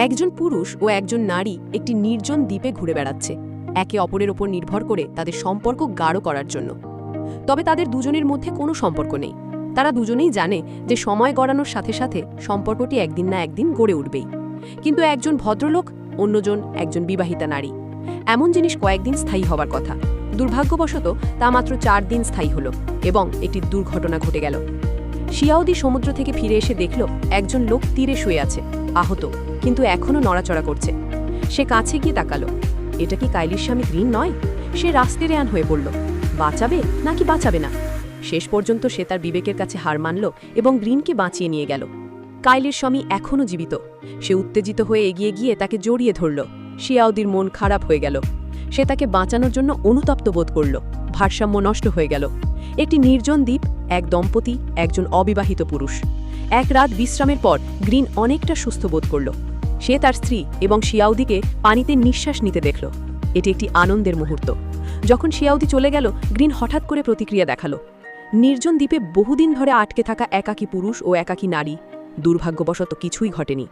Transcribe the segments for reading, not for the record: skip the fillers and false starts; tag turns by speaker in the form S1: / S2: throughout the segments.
S1: একজন পুরুষ ও একজন নারী একটি নির্জন দ্বীপে ঘুরে বেড়াচ্ছে, একে অপরের ওপর নির্ভর করে তাদের সম্পর্ক গাঢ় করার জন্য। তবে তাদের দুজনের মধ্যে কোনো সম্পর্ক নেই। তারা দুজনেই জানে যে সময় গড়ানোর সাথে সাথে সম্পর্কটি একদিন না একদিন গড়ে উঠবেই। কিন্তু একজন ভদ্রলোক, অন্যজন একজন বিবাহিতা নারী। এমন জিনিস কয়েকদিন স্থায়ী হবার কথা। দুর্ভাগ্যবশত তা মাত্র 4 দিন স্থায়ী হলো এবং একটি দুর্ঘটনা ঘটে গেল। শিয়াউদি সমুদ্র থেকে ফিরে এসে দেখল একজন লোক তীরে শুয়ে আছে, আহত, কিন্তু এখনও নড়াচড়া করছে। সে কাছে গিয়ে তাকালো। এটা কি কাইলির স্বামী গ্রিন নয়? সে রাস্তেরেয়ান হয়ে পড়ল। বাঁচাবে নাকি বাঁচাবে না? শেষ পর্যন্ত সে তার বিবেকের কাছে হার মানল এবং গ্রিনকে বাঁচিয়ে নিয়ে গেল। কাইলির স্বামী এখনও জীবিত। সে উত্তেজিত হয়ে এগিয়ে গিয়ে তাকে জড়িয়ে ধরল। শিয়াউদির মন খারাপ হয়ে গেল। সে তাকে বাঁচানোর জন্য অনুতপ্ত বোধ করল। ভারসাম্য নষ্ট হয়ে গেল। একটি নির্জন দ্বীপ, এক দম্পতি, একজন অবিবাহিত পুরুষ। এক রাত বিশ্রামের পর গ্রিন অনেকটা সুস্থ বোধ করল। সে তার স্ত্রী এবং শিয়াউদিকে পানিতে নিঃশ্বাস নিতে দেখল। এটি একটি আনন্দের মুহূর্ত। যখন শিয়াউদি চলে গেল, গ্রিন হঠাৎ করে প্রতিক্রিয়া দেখালো। নির্জন দ্বীপে বহুদিন ধরে আটকে থাকা একাকী পুরুষ ও একাকী নারী। দুর্ভাগ্যবশত কিছুই ঘটেনি,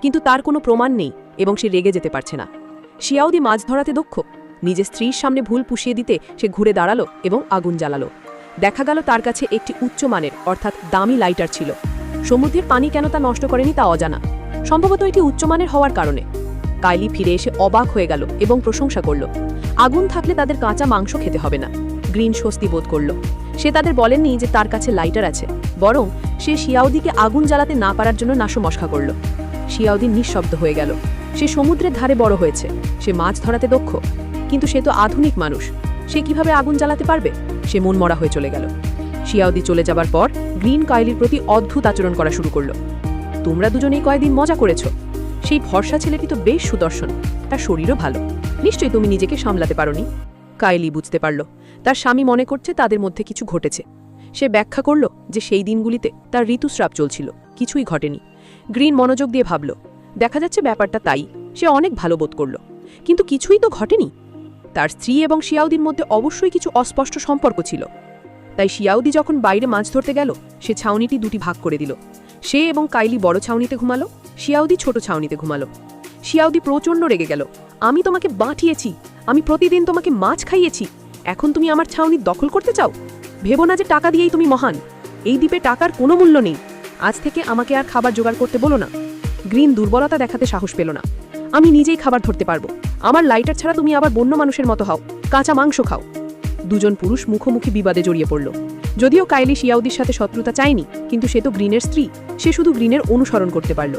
S1: কিন্তু তার কোনো প্রমাণ নেই এবং সে রেগে যেতে পারছে না। শিয়াউদি মাছ ধরাতে দক্ষ। নিজের স্ত্রীর সামনে ভুল পুষিয়ে দিতে সে ঘুরে দাঁড়ালো এবং আগুন জ্বালালো। দেখা গেল তার কাছে একটি উচ্চমানের অর্থাৎ দামি লাইটার ছিল। সমুদ্রের পানি কেন তা নষ্ট করেনি তা অজানা, সম্ভবত এটি উচ্চমানের হওয়ার কারণে। কাইলি ফিরে এসে অবাক হয়ে গেল এবং প্রশংসা করল। আগুন থাকলে তাদের কাঁচা মাংস খেতে হবে না। গ্রিন স্বস্তি বোধ করল। সে তাদের বলেননি যে তার কাছে লাইটার আছে, বরং সে শিয়াউদিকে আগুন জ্বালাতে না পারার জন্য নাশমস্কা করল। শিয়াউদি নিঃশব্দ হয়ে গেল। সে সমুদ্রের ধারে বড় হয়েছে, সে মাছ ধরাতে দক্ষ, কিন্তু সে তো আধুনিক মানুষ। সে কিভাবে আগুন জ্বালাতে পারবে? সে মনমরা হয়ে চলে গেল। শিয়াউদি চলে যাবার পর গ্রিন কাইলির প্রতি অদ্ভুত আচরণ করা শুরু করল। তোমরা দুজনেই কয়েকদিন মজা করেছ। সেই ভরসা ছেলেটি তো বেশ সুদর্শন, তার শরীরও ভালো। নিশ্চয়ই তুমি নিজেকে সামলাতে পারোনি। কাইলি বুঝতে পারল তার স্বামী মনে করছে তাদের মধ্যে কিছু ঘটেছে। সে ব্যাখ্যা করল যে সেই দিনগুলিতে তার ঋতুস্রাব চলছিল, কিছুই ঘটেনি। গ্রিন মনোযোগ দিয়ে ভাবল, দেখা যাচ্ছে ব্যাপারটা তাই। সে অনেক ভালো বোধ করল, কিন্তু কিছুই তো ঘটেনি। তার স্ত্রী এবং শিয়াউদির মধ্যে অবশ্যই কিছু অস্পষ্ট সম্পর্ক ছিল। তাই শিয়াউদি যখন বাইরে মাছ ধরতে গেল, সে ছাউনিটি দুটি ভাগ করে দিল। সে এবং কাইলি বড় ছাউনিতে ঘুমালো, শিয়াউদি ছোট ছাউনিতে ঘুমালো। শিয়াউদি প্রচণ্ড রেগে গেল। আমি তোমাকে বাঁটিয়েছি, আমি প্রতিদিন তোমাকে মাছ খাইয়েছি, এখন তুমি আমার ছাউনি দখল করতে চাও? ভেবো না যে টাকা দিয়েই তুমি মহান। এই দ্বীপে টাকার কোনো মূল্য নেই। আজ থেকে আমাকে আর খাবার জোগাড় করতে বলো না। গ্রিন দুর্বলতা দেখাতে সাহস পেল না। আমি নিজেই খাবার ধরতে পারবো। আমার লাইটার ছাড়া তুমি আবার বন্য মানুষের মতো হও, কাঁচা মাংস খাও। দুজন পুরুষ মুখোমুখি বিবাদে জড়িয়ে পড়ল। যদিও কাইলি শিয়াউদির সাথে শত্রুতা চায়নি, কিন্তু সে তো গ্রিনের স্ত্রী। সে শুধু গ্রিনের অনুসরণ করতে পারল।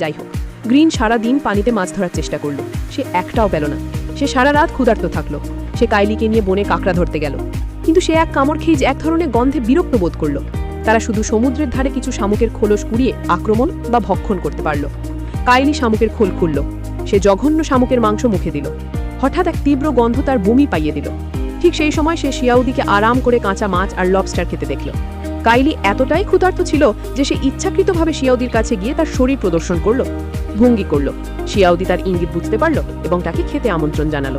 S1: যাই হোক, গ্রিন সারা দিন পানিতে মাছ ধরার চেষ্টা করল। সে একটাও পেল না। সে সারা রাত ক্ষুধার্ত থাকল। সে কাইলিকে নিয়ে বনে কাঁকড়া ধরতে গেল, কিন্তু সে এক কামড় খেয়ে এক ধরনের গন্ধে বিরক্ত বোধ করল। তারা শুধু সমুদ্রের ধারে কিছু শামুকের খোলস কুড়িয়ে আক্রমণ বা ভক্ষণ করতে পারল। কাইলি শামুকের খোল খুলল। সে জঘন্য শামুকের মাংস মুখে দিল। হঠাৎ এক তীব্র গন্ধ তার বমি পাইয়ে দিল। ঠিক সেই সময় সে শিয়াউদিকে আরাম করে কাঁচা মাছ আর লবস্টার খেতে দেখল। কাইলি এতটাই ক্ষুধার্ত ছিল যে সে ইচ্ছাকৃতভাবে শিয়াউদির কাছে গিয়ে তার শরীর প্রদর্শন করল, ভঙ্গি করল। শিয়াউদি তার ইঙ্গিত বুঝতে পারল এবং তাকে খেতে আমন্ত্রণ জানালো।